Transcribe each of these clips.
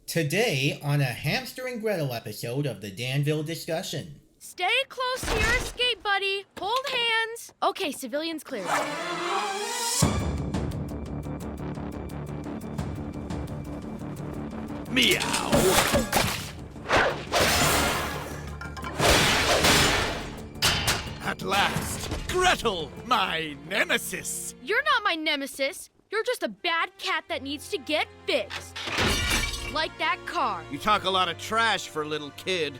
Today on a Hamster and Gretel episode of the Danville Discussion. Stay close to your escape, buddy. Hold hands. Okay, civilians cleared. Meow. At last, Gretel, my nemesis. You're not my nemesis. You're just a bad cat that needs to get fixed. Like that car. You talk a lot of trash for a little kid.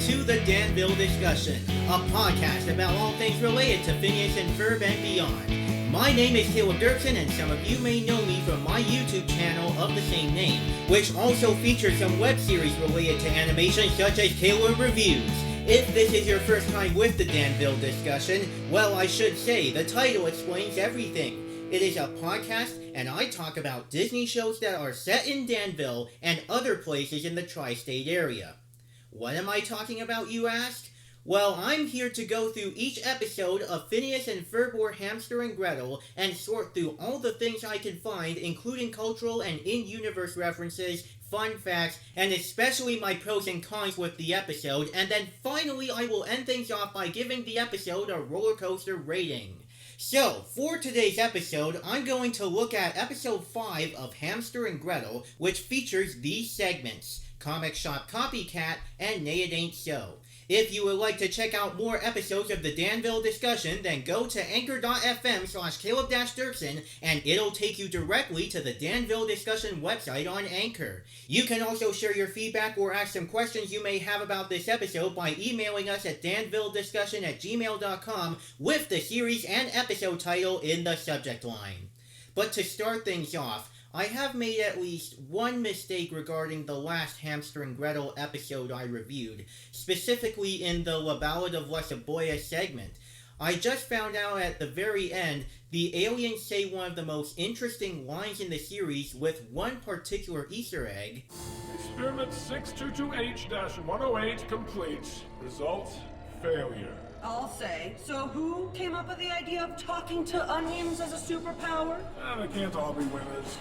To the Danville Discussion, a podcast about all things related to Phineas and Ferb and beyond. My name is Caleb Dirksen, and some of you may know me from my YouTube channel of the same name, which also features some web series related to animation such as Caleb Reviews. If this is your first time with the Danville Discussion, well, I should say, the title explains everything. It is a podcast, and I talk about Disney shows that are set in Danville and other places in the tri-state area. What am I talking about, you ask? Well, I'm here to go through each episode of Phineas and Ferb or Hamster and Gretel and sort through all the things I can find, including cultural and in-universe references, fun facts, and especially my pros and cons with the episode, and then finally I will end things off by giving the episode a roller coaster rating. So, for today's episode, I'm going to look at episode 5 of Hamster and Gretel, which features these segments: Comic Shop CopyCat, and Neigh It Ain't So. If you would like to check out more episodes of the Danville Discussion, then go to anchor.fm/Caleb-Dirksen, and it'll take you directly to the Danville Discussion website on Anchor. You can also share your feedback or ask some questions you may have about this episode by emailing us at danvillediscussion@gmail.com with the series and episode title in the subject line. But to start things off, I have made at least one mistake regarding the last Hamster and Gretel episode I reviewed, specifically in the La Ballad of La Cebolla segment. I just found out at the very end, the aliens say one of the most interesting lines in the series with one particular Easter egg. Experiment 622H-108 complete. Result, failure. I'll say. So who came up with the idea of talking to onions as a superpower? They can't all be winners.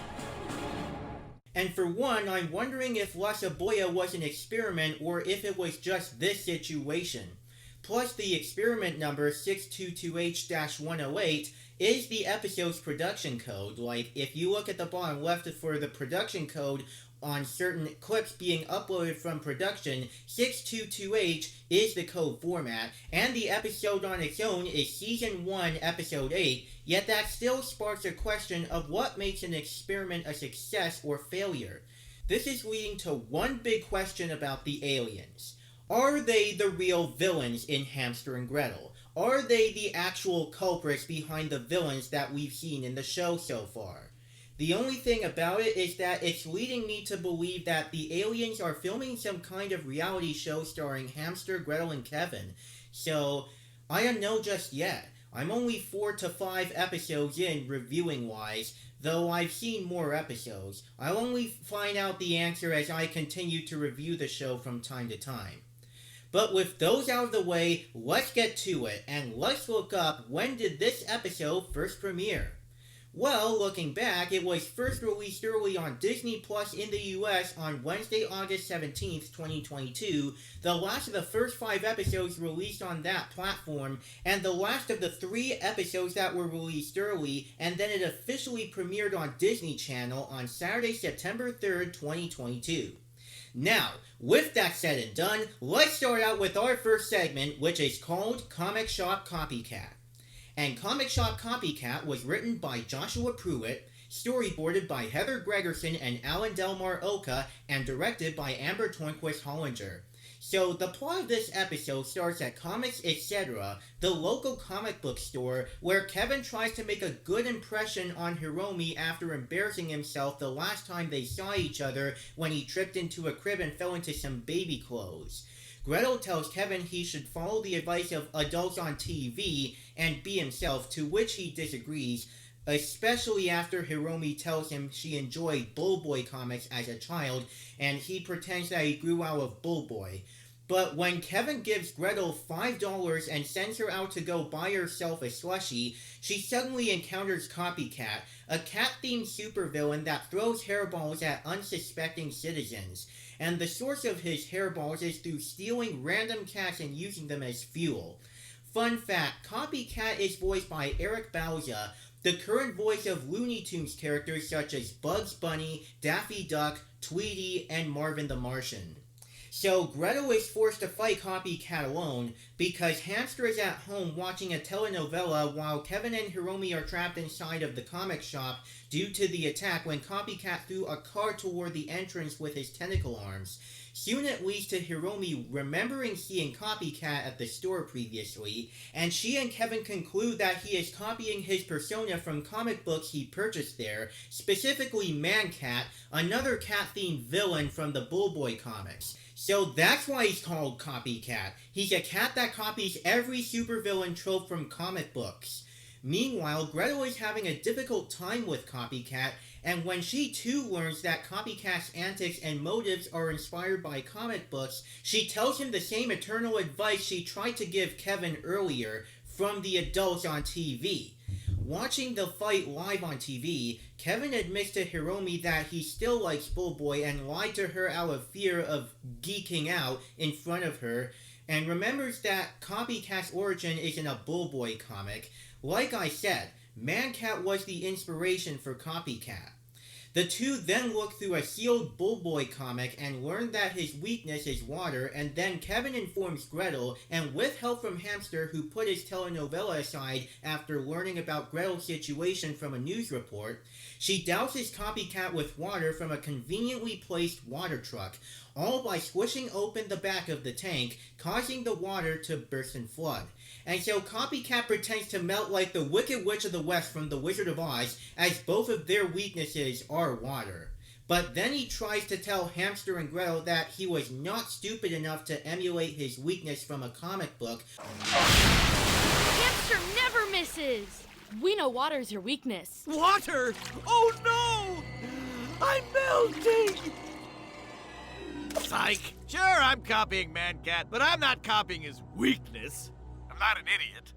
And for one, I'm wondering if La Cebolla was an experiment or if it was just this situation. Plus, the experiment number 622H-108 is the episode's production code. Like, if you look at the bottom left for the production code on certain clips being uploaded from production, 622H is the code format, and the episode on its own is Season 1, Episode 8, yet that still sparks a question of what makes an experiment a success or failure. This is leading to one big question about the aliens. Are they the real villains in Hamster and Gretel? Are they the actual culprits behind the villains that we've seen in the show so far? The only thing about it is that it's leading me to believe that the aliens are filming some kind of reality show starring Hamster, Gretel, and Kevin. So, I don't know just yet. I'm only 4 to 5 episodes in, reviewing-wise, though I've seen more episodes. I'll only find out the answer as I continue to review the show from time to time. But with those out of the way, let's get to it, and let's look up when did this episode first premiere. Well, looking back, it was first released early on Disney Plus in the US on Wednesday, August 17th, 2022, the last of the first 5 episodes released on that platform, and the last of the 3 episodes that were released early, and then it officially premiered on Disney Channel on Saturday, September 3rd, 2022. Now, with that said and done, let's start out with our first segment, which is called Comic Shop CopyCat. And Comic Shop CopyCat was written by Joshua Pruitt, storyboarded by Heather Gregerson and Alan Delmar Oka, and directed by Amber Tornquist Hollinger. So, the plot of this episode starts at Comics Etc., the local comic book store, where Kevin tries to make a good impression on Hiromi after embarrassing himself the last time they saw each other when he tripped into a crib and fell into some baby clothes. Gretel tells Kevin he should follow the advice of adults on TV and be himself, to which he disagrees, especially after Hiromi tells him she enjoyed Bullboy comics as a child, and he pretends that he grew out of Bullboy. But when Kevin gives Gretel $5 and sends her out to go buy herself a slushie, she suddenly encounters CopyCat, a cat-themed supervillain that throws hairballs at unsuspecting citizens. And the source of his hairballs is through stealing random cats and using them as fuel. Fun fact, CopyCat is voiced by Eric Bauza, the current voice of Looney Tunes characters such as Bugs Bunny, Daffy Duck, Tweety, and Marvin the Martian. So Gretel is forced to fight CopyCat alone because Hamster is at home watching a telenovela while Kevin and Hiromi are trapped inside of the comic shop due to the attack when CopyCat threw a car toward the entrance with his tentacle arms. Soon it leads to Hiromi remembering seeing CopyCat at the store previously, and she and Kevin conclude that he is copying his persona from comic books he purchased there, specifically Man-Cat, another cat-themed villain from the Bullboy comics. So that's why he's called CopyCat. He's a cat that copies every supervillain trope from comic books. Meanwhile, Gretel is having a difficult time with CopyCat, and when she too learns that CopyCat's antics and motives are inspired by comic books, she tells him the same eternal advice she tried to give Kevin earlier from the adults on TV. Watching the fight live on TV, Kevin admits to Hiromi that he still likes Bullboy and lied to her out of fear of geeking out in front of her, and remembers that CopyCat's origin is in a Bullboy comic. Like I said, Man-Cat was the inspiration for CopyCat. The two then look through a sealed Bullboy comic and learn that his weakness is water, and then Kevin informs Gretel, and with help from Hamster, who put his telenovela aside after learning about Gretel's situation from a news report, she douses CopyCat with water from a conveniently placed water truck, all by squishing open the back of the tank, causing the water to burst and flood. And so CopyCat pretends to melt like the Wicked Witch of the West from The Wizard of Oz, as both of their weaknesses are water. But then he tries to tell Hamster and Gretel that he was not stupid enough to emulate his weakness from a comic book. Hamster never misses! We know water's your weakness. Water! Oh no! I'm melting! Psych! Sure, I'm copying Man-Cat, but I'm not copying his weakness. I'm not an idiot.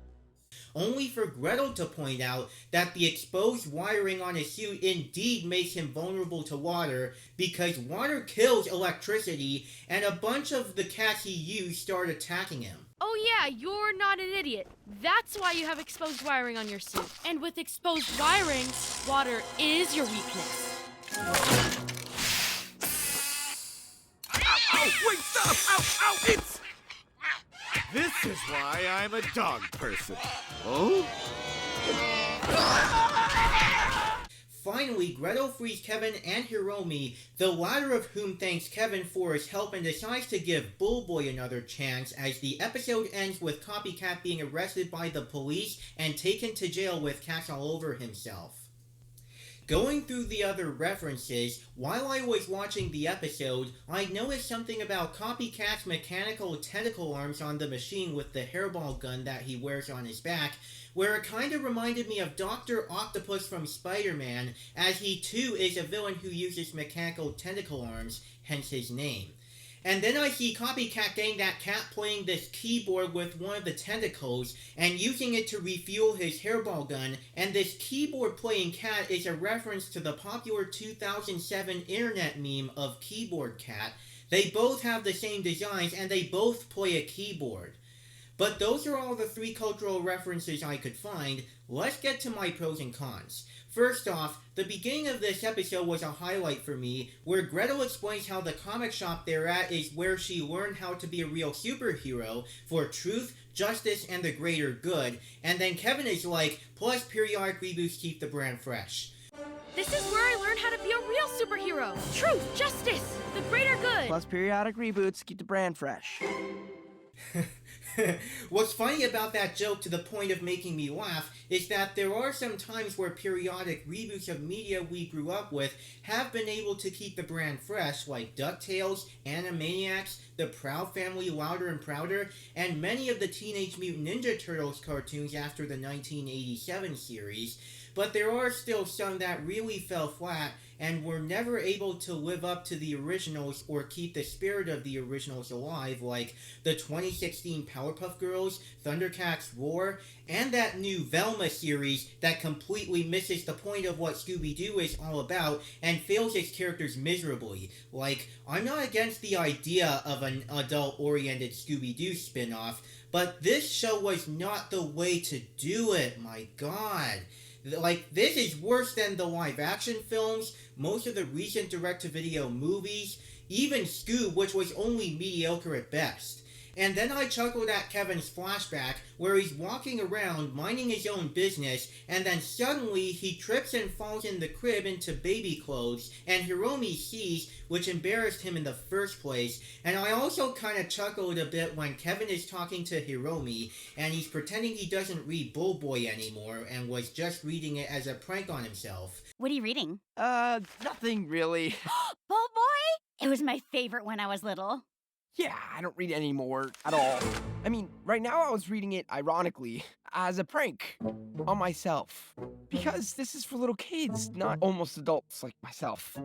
Only for Gretel to point out that the exposed wiring on his suit indeed makes him vulnerable to water, because water kills electricity, and a bunch of the cats he used start attacking him. Oh yeah, you're not an idiot. That's why you have exposed wiring on your suit. And with exposed wiring, water is your weakness. Ow! Wait, stop! Ow! Ow! It's... This is why I'm a dog person. Oh? Finally, Gretel frees Kevin and Hiromi, the latter of whom thanks Kevin for his help and decides to give Bullboy another chance, as the episode ends with CopyCat being arrested by the police and taken to jail with cats all over himself. Going through the other references, while I was watching the episode, I noticed something about CopyCat's mechanical tentacle arms on the machine with the hairball gun that he wears on his back, where it kinda reminded me of Dr. Octopus from Spider-Man, as he too is a villain who uses mechanical tentacle arms, hence his name. And then I see CopyCat getting that cat playing this keyboard with one of the tentacles and using it to refuel his hairball gun, and this keyboard playing cat is a reference to the popular 2007 internet meme of Keyboard Cat. They both have the same designs and they both play a keyboard. But those are all the 3 cultural references I could find. Let's get to my pros and cons. First off, the beginning of this episode was a highlight for me, where Gretel explains how the comic shop they're at is where she learned how to be a real superhero for truth, justice, and the greater good, and then Kevin is like, plus periodic reboots keep the brand fresh. This is where I learned how to be a real superhero. Truth, justice, the greater good. Plus periodic reboots keep the brand fresh. What's funny about that joke to the point of making me laugh is that there are some times where periodic reboots of media we grew up with have been able to keep the brand fresh, like DuckTales, Animaniacs, The Proud Family, Louder and Prouder, and many of the Teenage Mutant Ninja Turtles cartoons after the 1987 series. But there are still some that really fell flat and were never able to live up to the originals or keep the spirit of the originals alive, like the 2016 Powerpuff Girls, Thundercats Roar, and that new Velma series that completely misses the point of what Scooby-Doo is all about and fails its characters miserably. Like, I'm not against the idea of an adult-oriented Scooby-Doo spin-off, but this show was not the way to do it, my god. Like, this is worse than the live-action films, most of the recent direct-to-video movies, even Scoob, which was only mediocre at best. And then I chuckled at Kevin's flashback, where he's walking around, minding his own business, and then suddenly he trips and falls in the crib into baby clothes, and Hiromi sees, which embarrassed him in the first place. And I also kind of chuckled a bit when Kevin is talking to Hiromi, and he's pretending he doesn't read Bullboy anymore, and was just reading it as a prank on himself. What are you reading? Nothing really. Bullboy? It was my favorite when I was little. Yeah, I don't read it anymore at all. I mean, right now I was reading it, ironically, as a prank on myself. Because this is for little kids, not almost adults like myself.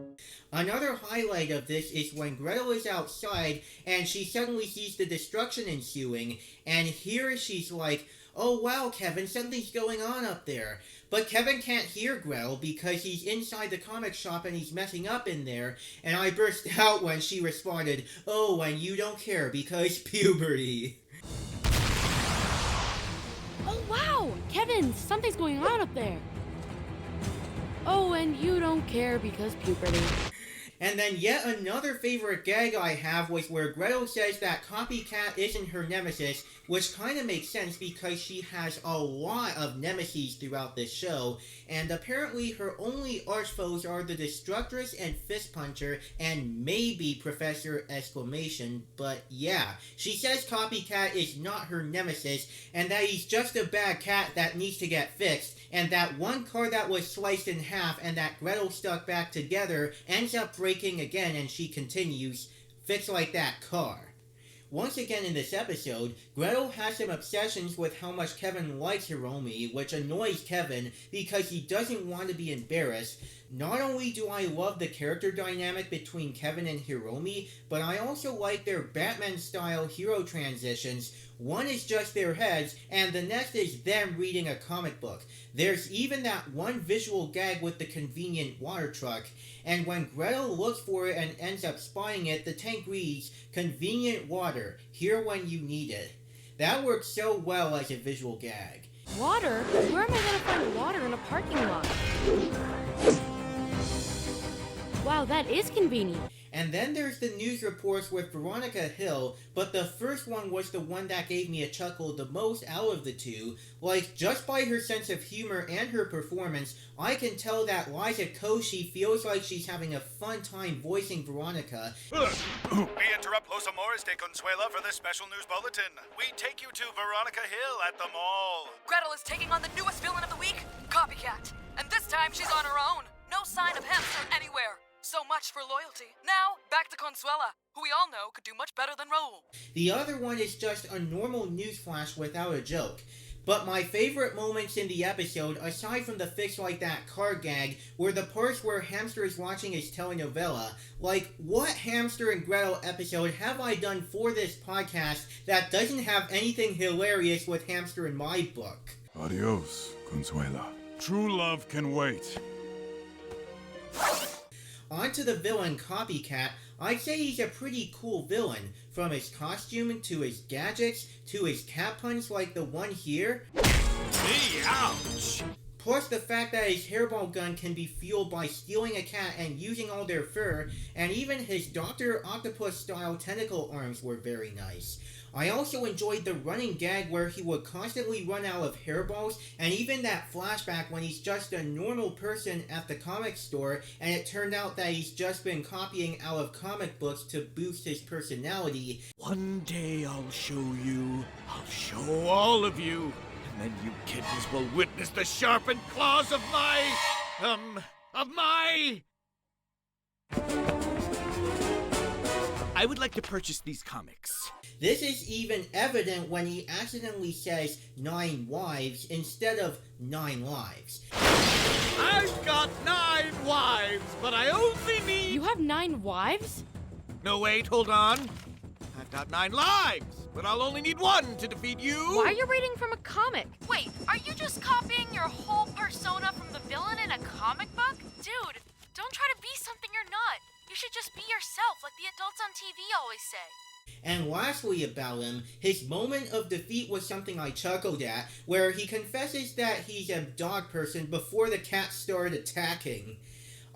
Another highlight of this is when Gretel is outside and she suddenly sees the destruction ensuing, and here she's like, "Oh wow, Kevin, something's going on up there." But Kevin can't hear Gretel because he's inside the comic shop and he's messing up in there, and I burst out when she responded, "Oh, and you don't care because puberty." Oh wow! Kevin, something's going on up there. Oh, and you don't care because puberty. And then yet another favorite gag I have was where Gretel says that CopyCat isn't her nemesis, which kind of makes sense because she has a lot of nemesis throughout this show, and apparently her only archfoes are the Destructress and Fist Puncher and maybe Professor Exclamation, but yeah, she says CopyCat is not her nemesis and that he's just a bad cat that needs to get fixed, and that one car that was sliced in half and that Gretel stuck back together ends up breaking again, and she continues, "Fix like that car." Once again in this episode, Gretel has some obsessions with how much Kevin likes Hiromi, which annoys Kevin because he doesn't want to be embarrassed. Not only do I love the character dynamic between Kevin and Hiromi, but I also like their Batman-style hero transitions. One is just their heads, and the next is them reading a comic book. There's even that one visual gag with the convenient water truck, and when Gretel looks for it and ends up spotting it, the tank reads, "Convenient water, here when you need it." That works so well as a visual gag. Water? Where am I gonna find water in a parking lot? Wow, that is convenient. And then there's the news reports with Veronica Hill, but the first one was the one that gave me a chuckle the most out of the two. Like, just by her sense of humor and her performance, I can tell that Liza Koshy feels like she's having a fun time voicing Veronica. We interrupt Los Amores de Consuela for this special news bulletin. We take you to Veronica Hill at the mall. Gretel is taking on the newest villain of the week, CopyCat. And this time she's on her own. No sign of Hamster anywhere. So much for loyalty. Now, back to Consuela, who we all know could do much better than Raoul. The other one is just a normal news flash without a joke. But my favorite moments in the episode, aside from the fix like that car gag, were the parts where Hamster is watching his telenovela. Like, what Hamster and Gretel episode have I done for this podcast that doesn't have anything hilarious with Hamster in my book? Adios, Consuela. True love can wait. On to the villain CopyCat. I'd say he's a pretty cool villain, from his costume to his gadgets to his cat puns like the one here. Ouch! Plus the fact that his hairball gun can be fueled by stealing a cat and using all their fur, and even his Dr. Octopus-style tentacle arms were very nice. I also enjoyed the running gag where he would constantly run out of hairballs, and even that flashback when he's just a normal person at the comic store and it turned out that he's just been copying out of comic books to boost his personality. One day I'll show you. I'll show all of you. And then you kittens will witness the sharpened claws of my... I would like to purchase these comics. This is even evident when he accidentally says 9 wives instead of 9 lives. I've got 9 wives, but I only need... You have 9 wives? No, wait, hold on. I've got 9 lives, but I'll only need 1 to defeat you. Why are you reading from a comic? Wait, are you just copying your whole persona from the villain in a comic book? Dude, don't try to be something you're not. You should just be yourself, like the adults on TV always say. And lastly about him, his moment of defeat was something I chuckled at, where he confesses that he's a dog person before the cats started attacking.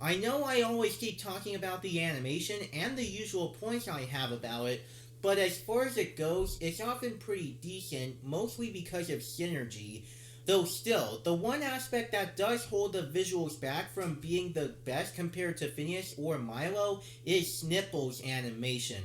I know I always keep talking about the animation and the usual points I have about it, but as far as it goes, it's often pretty decent, mostly because of synergy. Though still, the one aspect that does hold the visuals back from being the best compared to Phineas or Milo is Snipple's animation.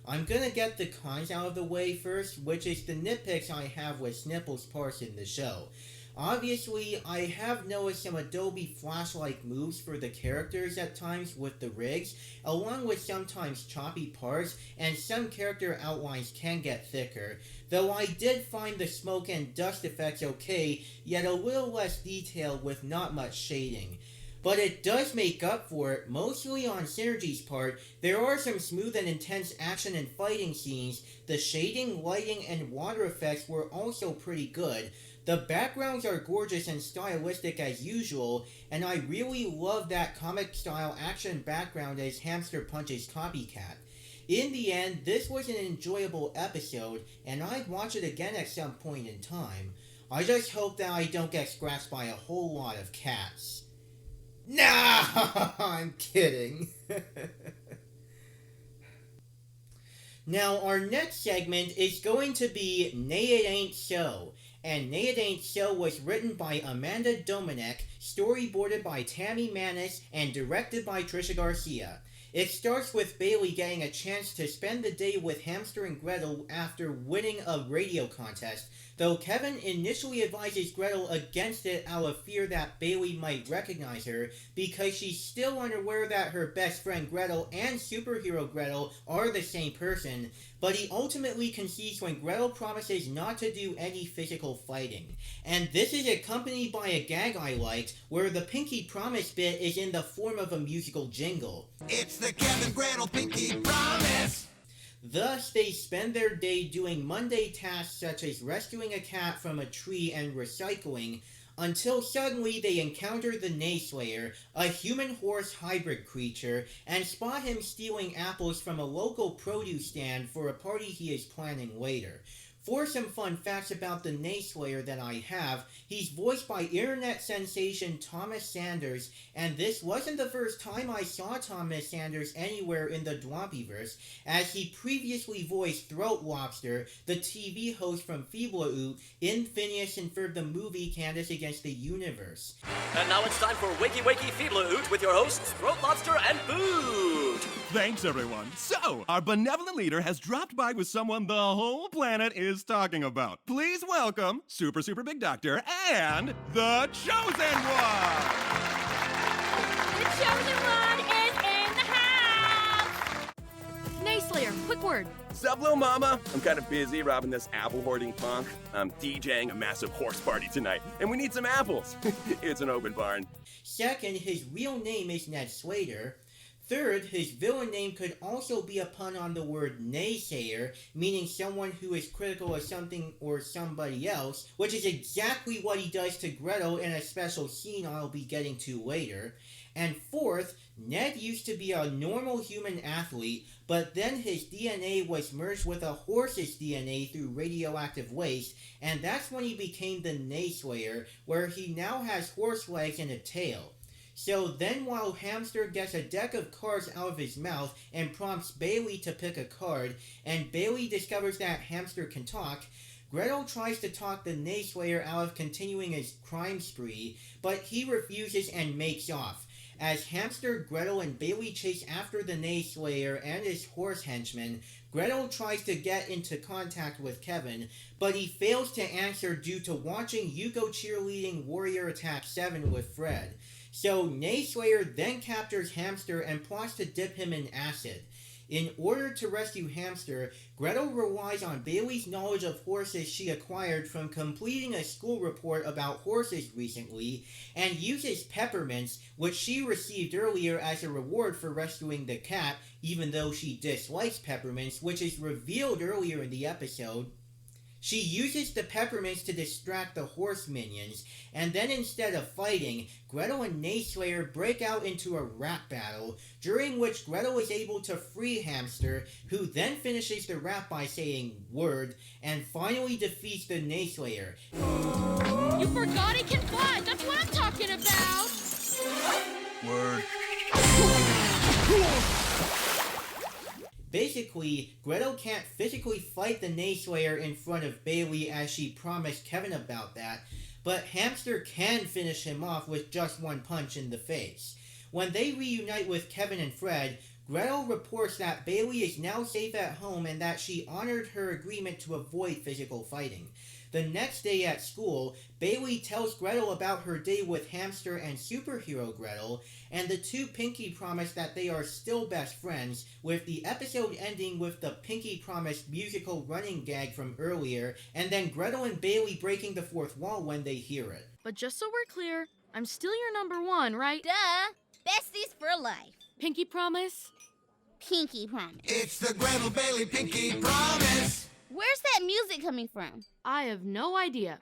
I'm gonna get the cons out of the way first, which is the nitpicks I have with Snipple's parts in the show. Obviously, I have noticed some Adobe Flash-like moves for the characters at times with the rigs, along with sometimes choppy parts, and some character outlines can get thicker, though I did find the smoke and dust effects okay, yet a little less detailed with not much shading. But it does make up for it, mostly on Synergy's part. There are some smooth and intense action and fighting scenes. The shading, lighting, and water effects were also pretty good. The backgrounds are gorgeous and stylistic as usual, and I really love that comic-style action background as Hamster punches Copycat. In the end, this was an enjoyable episode, and I'd watch it again at some point in time. I just hope that I don't get scratched by a whole lot of cats. No, I'm kidding. Now, our next segment is going to be Neigh It Ain't So. And Neigh It Ain't So was written by Amanda Domenech, storyboarded by Tammy Manis, and directed by Trisha Garcia. It starts with Bailey getting a chance to spend the day with Hamster and Gretel after winning a radio contest, though Kevin initially advises Gretel against it out of fear that Bailey might recognize her, because she's still unaware that her best friend Gretel and superhero Gretel are the same person, but he ultimately concedes when Gretel promises not to do any physical fighting. And this is accompanied by a gag I liked, where the Pinky Promise bit is in the form of a musical jingle. It's the Kevin Gretel Pinky Promise! Thus, they spend their day doing mundane tasks such as rescuing a cat from a tree and recycling, until suddenly they encounter the Neighslayer, a human-horse hybrid creature, and spot him stealing apples from a local produce stand for a party he is planning later. For some fun facts about the Neighslayer that I have, he's voiced by internet sensation Thomas Sanders, and this wasn't the first time I saw Thomas Sanders anywhere in the Dwampyverse, as he previously voiced Throat Lobster, the TV host from Feebleoot, in Phineas and Ferb the movie Candace Against the Universe. And now it's time for Wakey Wakey Feebleoot with your hosts, Throat Lobster and Boot! Thanks, everyone. So, our benevolent leader has dropped by with someone the whole planet is talking about. Please welcome Super Big Doctor and the Chosen One! The Chosen One is in the house! Neighslayer, quick word. Sup, little mama? I'm kind of busy robbing this apple hoarding punk. I'm DJing a massive horse party tonight, and we need some apples. It's an open barn. Second, his real name is Ned Slater. Third, his villain name could also be a pun on the word Neighslayer, meaning someone who is critical of something or somebody else, which is exactly what he does to Gretel in a special scene I'll be getting to later. And fourth, Ned used to be a normal human athlete, but then his DNA was merged with a horse's DNA through radioactive waste, and that's when he became the Neighslayer, where he now has horse legs and a tail. So then while Hamster gets a deck of cards out of his mouth and prompts Bailey to pick a card, and Bailey discovers that Hamster can talk, Gretel tries to talk the Neighslayer out of continuing his crime spree, but he refuses and makes off. As Hamster, Gretel, and Bailey chase after the Neighslayer and his horse henchman, Gretel tries to get into contact with Kevin, but he fails to answer due to watching Yuko cheerleading Warrior Attack 7 with Fred. So Neighslayer then captures Hamster and plots to dip him in acid. In order to rescue Hamster, Gretel relies on Bailey's knowledge of horses she acquired from completing a school report about horses recently, and uses peppermints, which she received earlier as a reward for rescuing the cat, even though she dislikes peppermints, which is revealed earlier in the episode. She uses the peppermints to distract the horse minions, and then instead of fighting, Gretel and Neighslayer break out into a rap battle, during which Gretel is able to free Hamster, who then finishes the rap by saying "word," and finally defeats the Neighslayer. You forgot he can fly! That's what I'm talking about! Word. Basically, Gretel can't physically fight the Neighslayer in front of Bailey as she promised Kevin about that, but Hamster can finish him off with just one punch in the face. When they reunite with Kevin and Fred, Gretel reports that Bailey is now safe at home and that she honored her agreement to avoid physical fighting. The next day at school, Bailey tells Gretel about her day with Hamster and Superhero Gretel, and the two Pinky promise that they are still best friends, with the episode ending with the Pinky Promise musical running gag from earlier, and then Gretel and Bailey breaking the fourth wall when they hear it. But just so we're clear, I'm still your number one, right? Duh! Besties for life. Pinky promise? Pinky promise. It's the Gretel Bailey Pinky Promise! Where's that music coming from? I have no idea.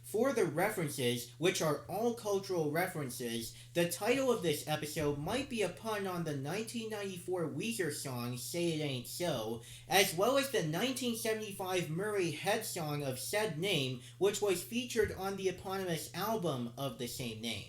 For the references, which are all cultural references, the title of this episode might be a pun on the 1994 Weezer song Say It Ain't So, as well as the 1975 Murray Head song of said name, which was featured on the eponymous album of the same name.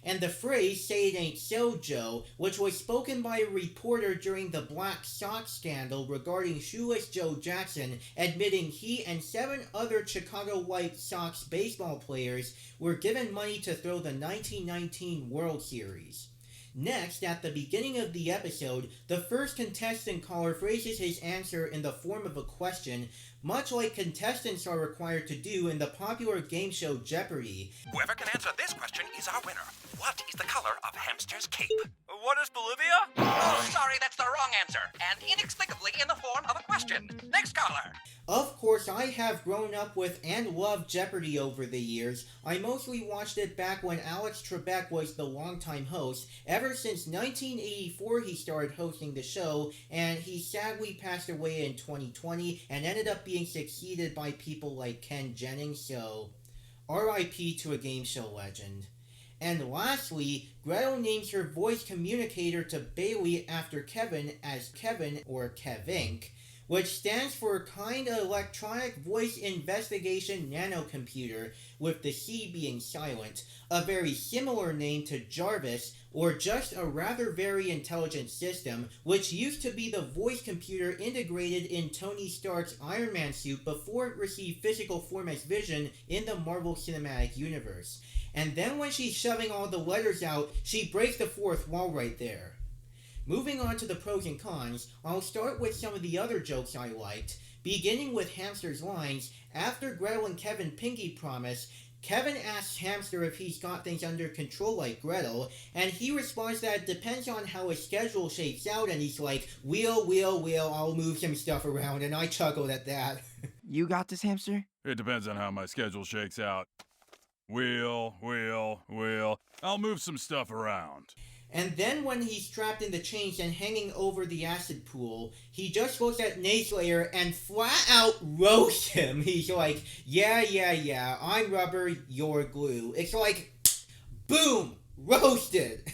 And the phrase, "Say it ain't so, Joe," which was spoken by a reporter during the Black Sox scandal regarding Shoeless Joe Jackson, admitting he and 7 other Chicago White Sox baseball players were given money to throw the 1919 World Series. Next, at the beginning of the episode, the first contestant caller phrases his answer in the form of a question, much like contestants are required to do in the popular game show Jeopardy! Whoever can answer this question is our winner. What is the color of Hamster's cape? What is Bolivia? Oh, sorry, that's the wrong answer. And inexplicably in the form of a question. Next caller. Of course, I have grown up with and loved Jeopardy over the years. I mostly watched it back when Alex Trebek was the longtime host. Ever since 1984 he started hosting the show, and he sadly passed away in 2020 and ended up being succeeded by people like Ken Jennings, so RIP to a game show legend. And lastly, Gretel names her voice communicator to Bailey after Kevin as Kevin, or Kevink, which stands for Kind Electronic Voice Investigation Nanocomputer, with the C being silent, a very similar name to Jarvis, or just a rather very intelligent system, which used to be the voice computer integrated in Tony Stark's Iron Man suit before it received physical form as Vision in the Marvel Cinematic Universe. And then when she's shoving all the letters out, she breaks the fourth wall right there. Moving on to the pros and cons, I'll start with some of the other jokes I liked, beginning with Hamster's lines. After Gretel and Kevin Pinky promise, Kevin asks Hamster if he's got things under control like Gretel, and he responds that it depends on how his schedule shakes out, and he's like, Will, I'll move some stuff around, and I chuckled at that. You got this, Hamster? It depends on how my schedule shakes out. Will. I'll move some stuff around. And then when he's trapped in the chains and hanging over the acid pool, he just looks at Neighslayer and flat out roasts him. He's like, yeah, I'm rubber, you're glue. It's like, boom, roasted.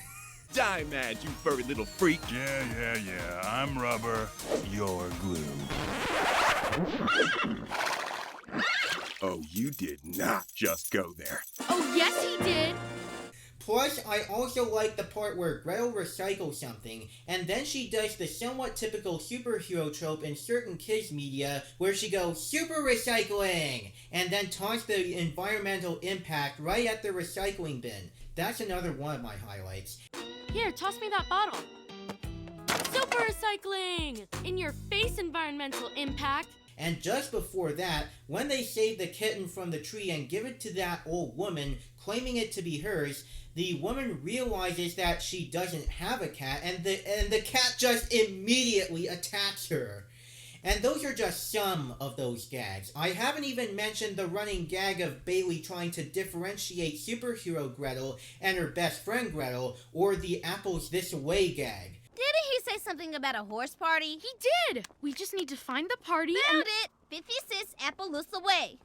Die mad, you furry little freak. Yeah, I'm rubber, you're glue. Oh, you did not just go there. Oh, yes, he did. Plus, I also like the part where Gretel recycles something, and then she does the somewhat typical superhero trope in certain kids' media, where she goes, super recycling, and then taunts the environmental impact right at the recycling bin. That's another one of my highlights. Here, toss me that bottle. Super recycling! In your face, environmental impact. And just before that, when they save the kitten from the tree and give it to that old woman, claiming it to be hers, the woman realizes that she doesn't have a cat, and the cat just immediately attacks her. And those are just some of those gags. I haven't even mentioned the running gag of Bailey trying to differentiate superhero Gretel and her best friend Gretel, or the apples this away gag. Didn't he say something about a horse party? He did! We just need to find the party Found it! 50 cents, apple loose away.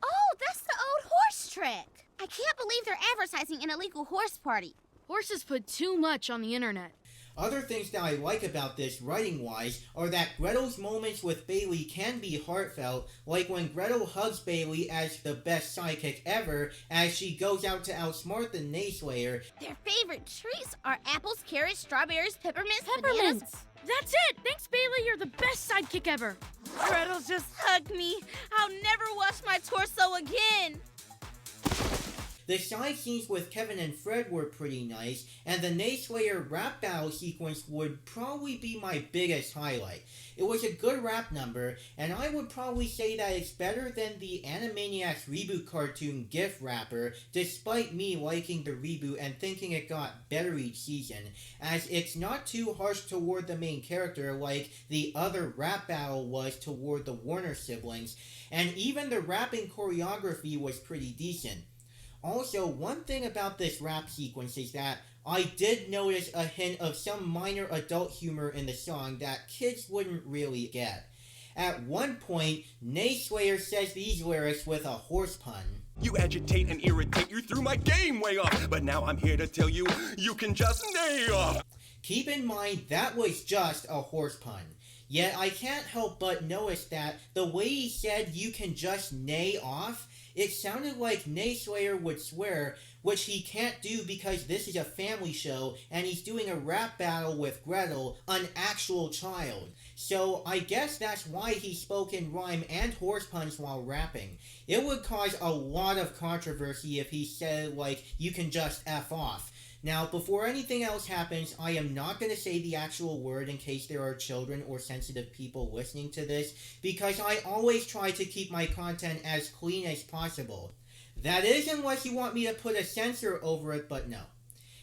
Oh, that's the old horse trick. I can't believe they're advertising an illegal horse party. Horses put too much on the internet. Other things that I like about this writing-wise are that Gretel's moments with Bailey can be heartfelt, like when Gretel hugs Bailey as the best sidekick ever as she goes out to outsmart the Neighslayer. Their favorite treats are apples, carrots, strawberries, peppermints, Peppermints! bananas. That's it! Thanks, Bailey, you're the best sidekick ever! Gretel just hugged me. I'll never wash my torso again. The side scenes with Kevin and Fred were pretty nice, and the Neighslayer rap battle sequence would probably be my biggest highlight. It was a good rap number, and I would probably say that it's better than the Animaniacs reboot cartoon GIF rapper, despite me liking the reboot and thinking it got better each season, as it's not too harsh toward the main character like the other rap battle was toward the Warner siblings, and even the rapping choreography was pretty decent. Also, one thing about this rap sequence is that I did notice a hint of some minor adult humor in the song that kids wouldn't really get. At one point, Neighslayer says these lyrics with a horse pun. You agitate and irritate, you threw my game way off, but now I'm here to tell you, you can just neigh off. Keep in mind, that was just a horse pun. Yet I can't help but notice that the way he said you can just neigh off, it sounded like Neighslayer would swear, which he can't do because this is a family show and he's doing a rap battle with Gretel, an actual child. So I guess that's why he spoke in rhyme and horse puns while rapping. It would cause a lot of controversy if he said, like, you can just F off. Now, before anything else happens, I am not going to say the actual word in case there are children or sensitive people listening to this, because I always try to keep my content as clean as possible. That is unless you want me to put a censor over it, but no.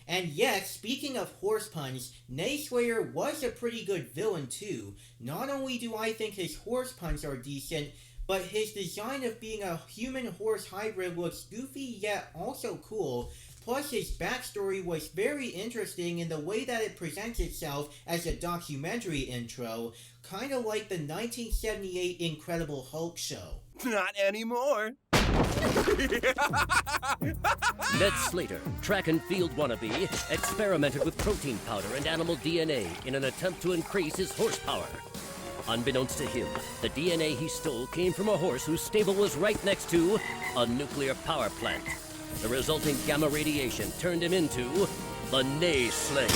And yes, speaking of horse puns, Neighslayer was a pretty good villain too. Not only do I think his horse puns are decent, but his design of being a human-horse hybrid looks goofy yet also cool. Plus, his backstory was very interesting in the way that it presents itself as a documentary intro, kind of like the 1978 Incredible Hulk show. Not anymore. Ned Slater, track and field wannabe, experimented with protein powder and animal DNA in an attempt to increase his horsepower. Unbeknownst to him, the DNA he stole came from a horse whose stable was right next to a nuclear power plant. The resulting gamma radiation turned him into the Neighslayer.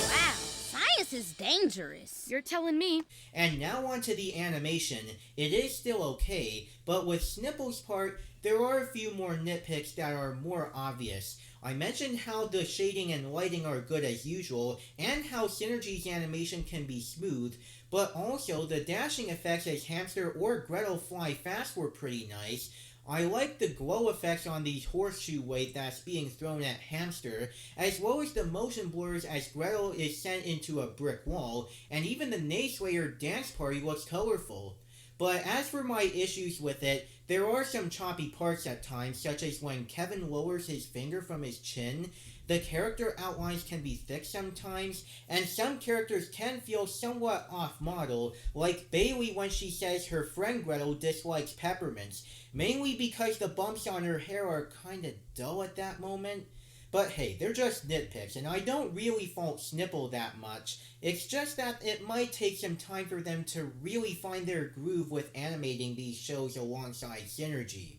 Wow, science is dangerous. You're telling me. And now on to the animation. It is still okay, but with Snipple's part, there are a few more nitpicks that are more obvious. I mentioned how the shading and lighting are good as usual, and how Synergy's animation can be smooth, but also the dashing effects as Hamster or Gretel fly fast were pretty nice. I like the glow effects on these horseshoe weight that's being thrown at Hamster, as well as the motion blurs as Gretel is sent into a brick wall, and even the Neighslayer dance party looks colorful. But as for my issues with it, there are some choppy parts at times, such as when Kevin lowers his finger from his chin. The character outlines can be thick sometimes, and some characters can feel somewhat off-model, like Bailey when she says her friend Gretel dislikes peppermints, mainly because the bumps on her hair are kinda dull at that moment. But hey, they're just nitpicks, and I don't really fault Snipple that much. It's just that it might take some time for them to really find their groove with animating these shows alongside Synergy.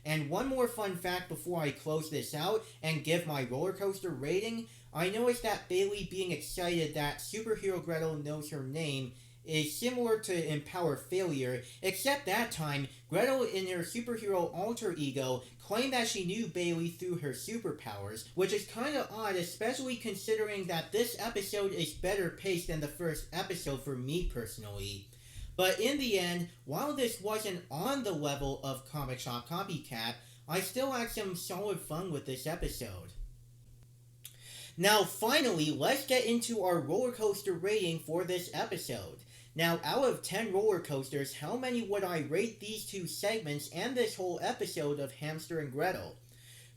And one more fun fact before I close this out and give my roller coaster rating, I noticed that Bailey being excited that Superhero Gretel knows her name is similar to Empower Failure, except that time, Gretel in her superhero alter ego claimed that she knew Bailey through her superpowers, which is kinda odd, especially considering that this episode is better paced than the first episode for me personally. But in the end, while this wasn't on the level of Comic Shop CopyCat, I still had some solid fun with this episode. Now finally, let's get into our roller coaster rating for this episode. Now, out of 10 roller coasters, how many would I rate these two segments and this whole episode of Hamster and Gretel?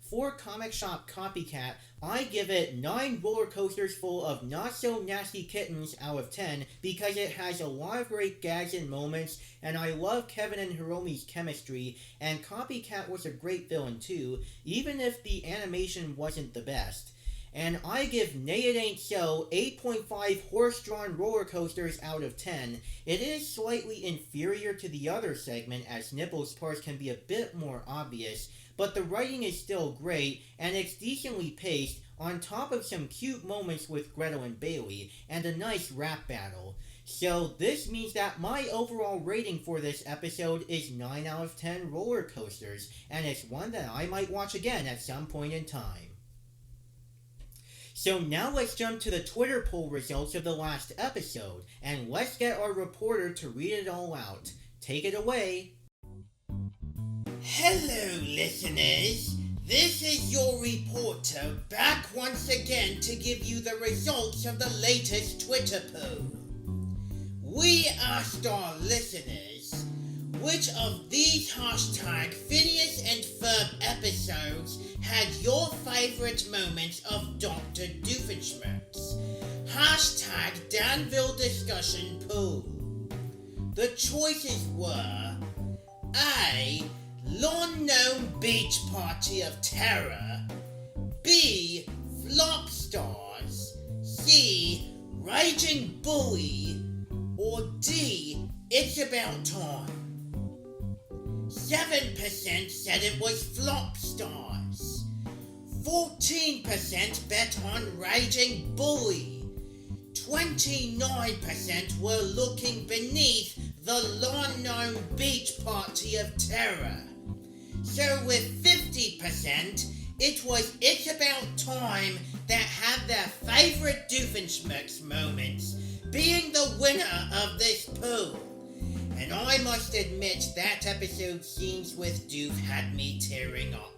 For Comic Shop CopyCat, I give it 9 roller coasters full of not-so-nasty kittens out of 10 because it has a lot of great gags and moments, and I love Kevin and Hiromi's chemistry, and CopyCat was a great villain too, even if the animation wasn't the best. And I give Neigh It Ain't So 8.5 horse-drawn roller coasters out of 10. It is slightly inferior to the other segment as Nipple's parts can be a bit more obvious, but the writing is still great and it's decently paced on top of some cute moments with Gretel and Bailey and a nice rap battle. So this means that my overall rating for this episode is 9 out of 10 roller coasters, and it's one that I might watch again at some point in time. So now let's jump to the Twitter poll results of the last episode, and let's get our reporter to read it all out. Take it away. Hello, listeners. This is your reporter back once again to give you the results of the latest Twitter poll. We asked our listeners, which of these hashtag Phineas and Ferb episodes had your favourite moments of Dr. Doofenshmirtz? Hashtag Danville Discussion poll. The choices were A. Lawn Gnome Beach Party of Terror, B. Flop Stars, C. Raging Bully, or D. It's About Time. 7% said it was Flop Stars. 14% bet on Raging Bully. 29% were looking beneath the Lawn Gnome Beach Party of Terror. So with 50%, it was It's About Time that had their favourite Doofenshmirtz moments, being the winner of this poll. And I must admit that episode's scenes with Doof had me tearing up.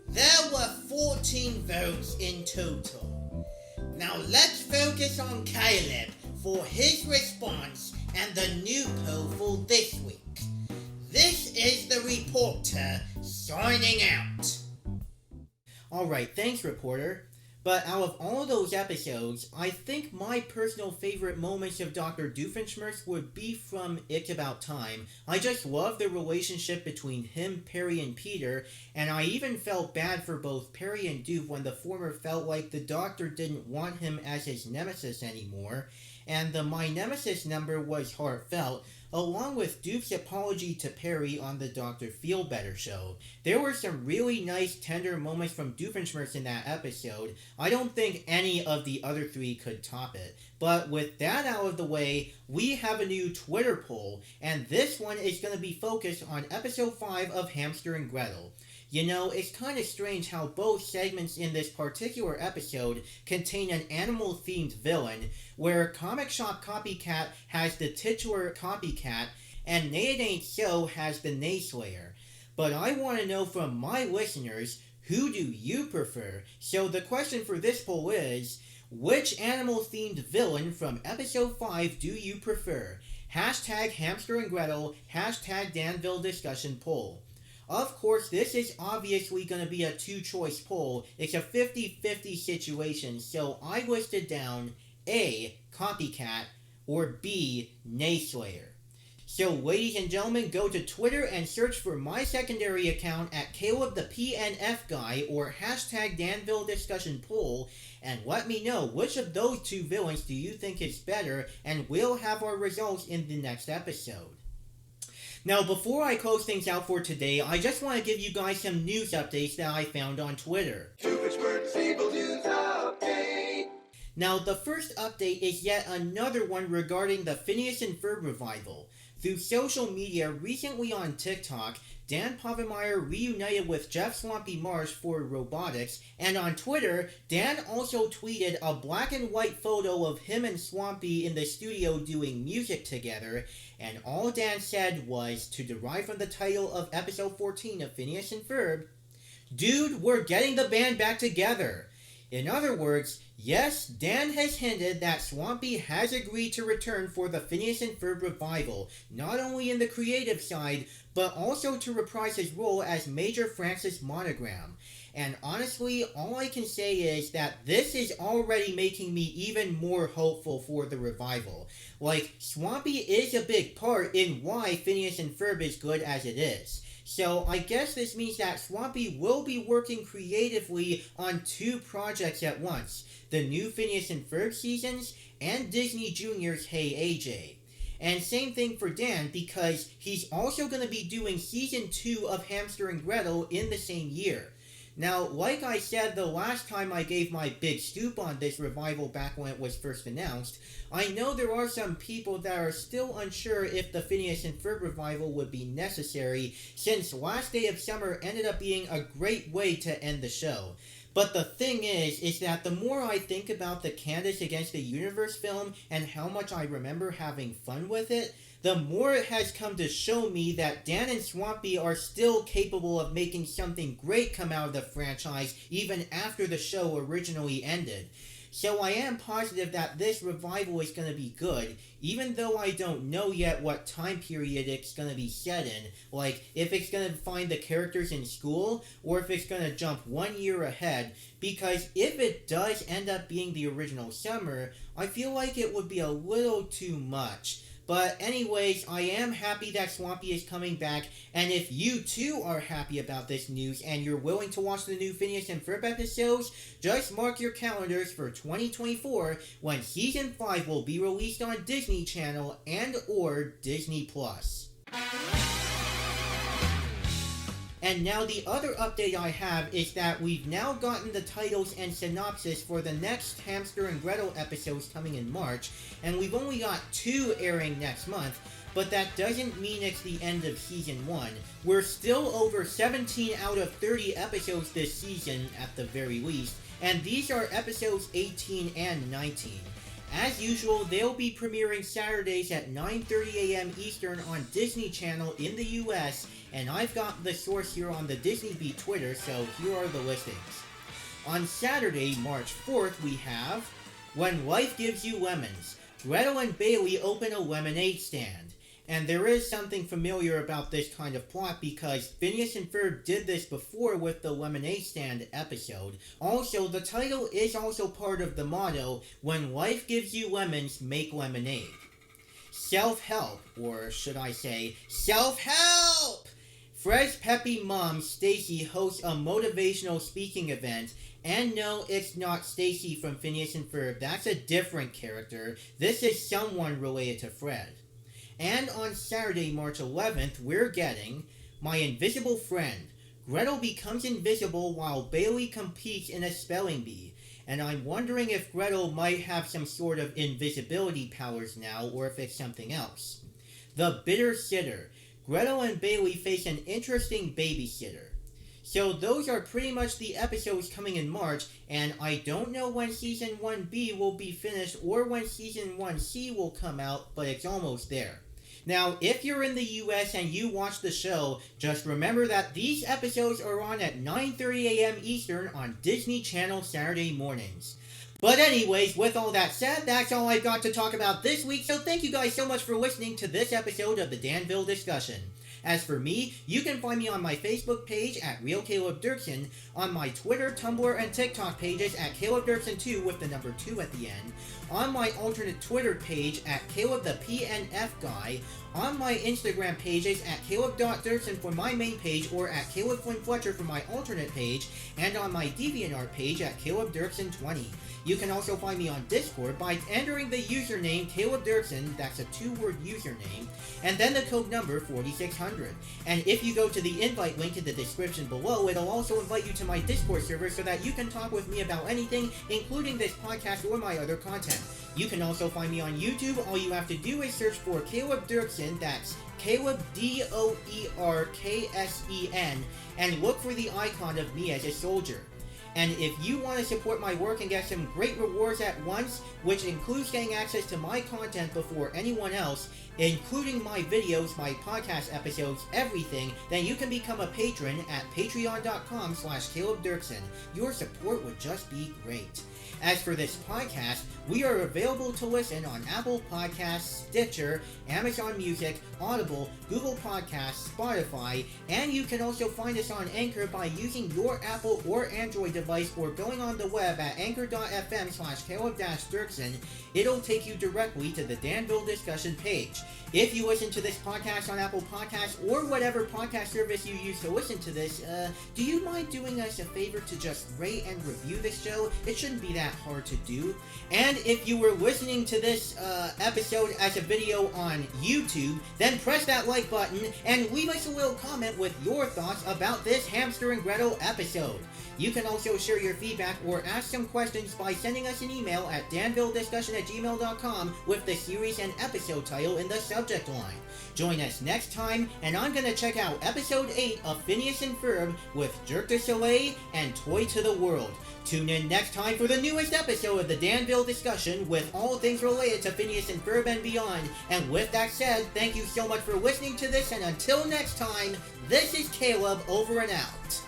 There were 14 votes in total. Now let's focus on Caleb for his response and the new poll for this week. This is the reporter signing out. Alright, thanks reporter. But out of all those episodes, I think my personal favorite moments of Dr. Doofenshmirtz would be from It's About Time. I just love the relationship between him, Perry, and Peter, and I even felt bad for both Perry and Doof when the former felt like the Doctor didn't want him as his nemesis anymore, and the My Nemesis number was heartfelt, along with Doof's apology to Perry on the Dr. Feel Better show. There were some really nice, tender moments from Doofenshmirtz in that episode. I don't think any of the other three could top it. But with that out of the way, we have a new Twitter poll, and this one is going to be focused on episode 5 of Hamster and Gretel. You know, it's kind of strange how both segments in this particular episode contain an animal-themed villain, where Comic Shop CopyCat has the titular Copycat, and Neigh It Ain't So has the Neighslayer. But I want to know from my listeners, who do you prefer? So the question for this poll is, which animal-themed villain from episode 5 do you prefer? Hashtag Hamster and Gretel, hashtag Danville Discussion poll. Of course, this is obviously going to be a two-choice poll. It's a 50-50 situation, so I listed down A. Copycat, or B. Neighslayer. So, ladies and gentlemen, go to Twitter and search for my secondary account at Caleb the PNF Guy or hashtag Danville Discussion poll, and let me know which of those two villains do you think is better, and we'll have our results in the next episode. Now, before I close things out for today, I just want to give you guys some news updates that I found on Twitter. Now, the first update is yet another one regarding the Phineas and Ferb revival. Through social media, recently on TikTok, Dan Povenmire reunited with Jeff Swampy Marsh for robotics, and on Twitter, Dan also tweeted a black and white photo of him and Swampy in the studio doing music together, and all Dan said was, to derive from the title of episode 14 of Phineas and Ferb, "Dude, we're getting the band back together." In other words, yes, Dan has hinted that Swampy has agreed to return for the Phineas and Ferb revival, not only in the creative side, but also to reprise his role as Major Francis Monogram. And honestly, all I can say is that this is already making me even more hopeful for the revival. Like, Swampy is a big part in why Phineas and Ferb is good as it is. So I guess this means that Swampy will be working creatively on 2 projects at once, the new Phineas and Ferb seasons and Disney Junior's Hey AJ. And same thing for Dan, because he's also going to be doing season 2 of Hamster and Gretel in the same year. Now, like I said the last time I gave my big scoop on this revival back when it was first announced, I know there are some people that are still unsure if the Phineas and Ferb revival would be necessary, since Last Day of Summer ended up being a great way to end the show. But the thing is that the more I think about the Candace Against the Universe film and how much I remember having fun with it, the more it has come to show me that Dan and Swampy are still capable of making something great come out of the franchise even after the show originally ended. So I am positive that this revival is going to be good, even though I don't know yet what time period it's going to be set in, like if it's going to find the characters in school, or if it's going to jump 1 year ahead, because if it does end up being the original summer, I feel like it would be a little too much. But anyways, I am happy that Swampy is coming back, and if you too are happy about this news and you're willing to watch the new Phineas and Ferb episodes, just mark your calendars for 2024 when Season 5 will be released on Disney Channel and or Disney+. And now the other update I have is that we've now gotten the titles and synopsis for the next Hamster and Gretel episodes coming in March, and we've only got 2 airing next month, but that doesn't mean it's the end of Season 1. We're still over 17 out of 30 episodes this season, at the very least, and these are episodes 18 and 19. As usual, they'll be premiering Saturdays at 9:30 a.m. Eastern on Disney Channel in the US, and I've got the source here on the Disney Beat Twitter, so here are the listings. On Saturday, March 4th, we have When Life Gives You Lemons. Gretel and Bailey open a lemonade stand. And there is something familiar about this kind of plot because Phineas and Ferb did this before with the lemonade stand episode. Also, the title is also part of the motto, When Life Gives You Lemons, Make Lemonade. Self-help, or should I say, self-help! Fred's peppy mom, Stacy, hosts a motivational speaking event. And no, it's not Stacy from Phineas and Ferb, that's a different character. This is someone related to Fred. And on Saturday, March 11th, we're getting My Invisible Friend. Gretel becomes invisible while Bailey competes in a spelling bee. And I'm wondering if Gretel might have some sort of invisibility powers now, or if it's something else. The Bitter Sitter. Gretel and Bailey face an interesting babysitter. So those are pretty much the episodes coming in March, and I don't know when Season 1B will be finished or when Season 1C will come out, but it's almost there. Now, if you're in the US and you watch the show, just remember that these episodes are on at 9:30 a.m. Eastern on Disney Channel Saturday mornings. But anyways, with all that said, that's all I've got to talk about this week, so thank you guys so much for listening to this episode of the Danville Discussion. As for me, you can find me on my Facebook page at Real Caleb Dirksen, on my Twitter, Tumblr, and TikTok pages at Caleb Dirksen2 with the number 2 at the end, on my alternate Twitter page at Caleb the PNF Guy, on my Instagram pages at Caleb.Dirksen for my main page or at Caleb Flynn Fletcher for my alternate page, and on my DeviantArt page at Caleb Dirksen20. You can also find me on Discord by entering the username Caleb Dirksen, that's a 2-word username, and then the code number 4600. And if you go to the invite link in the description below, it'll also invite you to my Discord server so that you can talk with me about anything, including this podcast or my other content. You can also find me on YouTube. All you have to do is search for Caleb Dirksen, that's Caleb Doerksen, and look for the icon of me as a soldier. And if you want to support my work and get some great rewards at once, which includes getting access to my content before anyone else, including my videos, my podcast episodes, everything, then you can become a patron at patreon.com/Caleb Dirksen. Your support would just be great. As for this podcast, we are available to listen on Apple Podcasts, Stitcher, Amazon Music, Audible, Google Podcasts, Spotify, and you can also find us on Anchor by using your Apple or Android device or going on the web at anchor.fm/Caleb-Dirksen. It'll take you directly to the Danville Discussion page. If you listen to this podcast on Apple Podcasts or whatever podcast service you use to listen to this, do you mind doing us a favor to just rate and review this show? It shouldn't be that hard to do. And if you were listening to this episode as a video on YouTube, then press that like button and leave us a little comment with your thoughts about this Hamster and Gretel episode. You can also share your feedback or ask some questions by sending us an email at danvillediscussion@gmail.com with the series and episode title in the subject line. Join us next time, and I'm gonna check out episode 8 of Phineas and Ferb with Jerk de Soleil and Toy to the World. Tune in next time for the newest episode of the Danville Discussion with all things related to Phineas and Ferb and beyond. And with that said, thank you so much for listening to this, and until next time, this is Caleb over and out.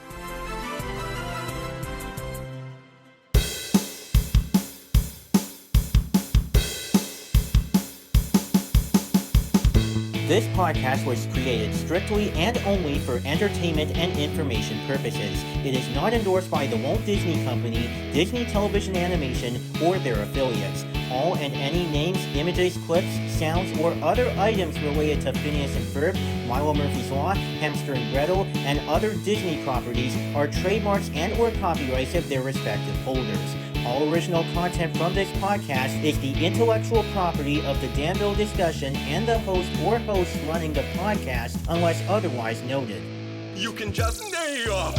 This podcast was created strictly and only for entertainment and information purposes. It is not endorsed by the Walt Disney Company, Disney Television Animation, or their affiliates. All and any names, images, clips, sounds, or other items related to Phineas and Ferb, Milo Murphy's Law, Hamster and Gretel, and other Disney properties are trademarks and or copyrights of their respective holders. All original content from this podcast is the intellectual property of the Danville Discussion and the host or hosts running the podcast, unless otherwise noted. You can just nail.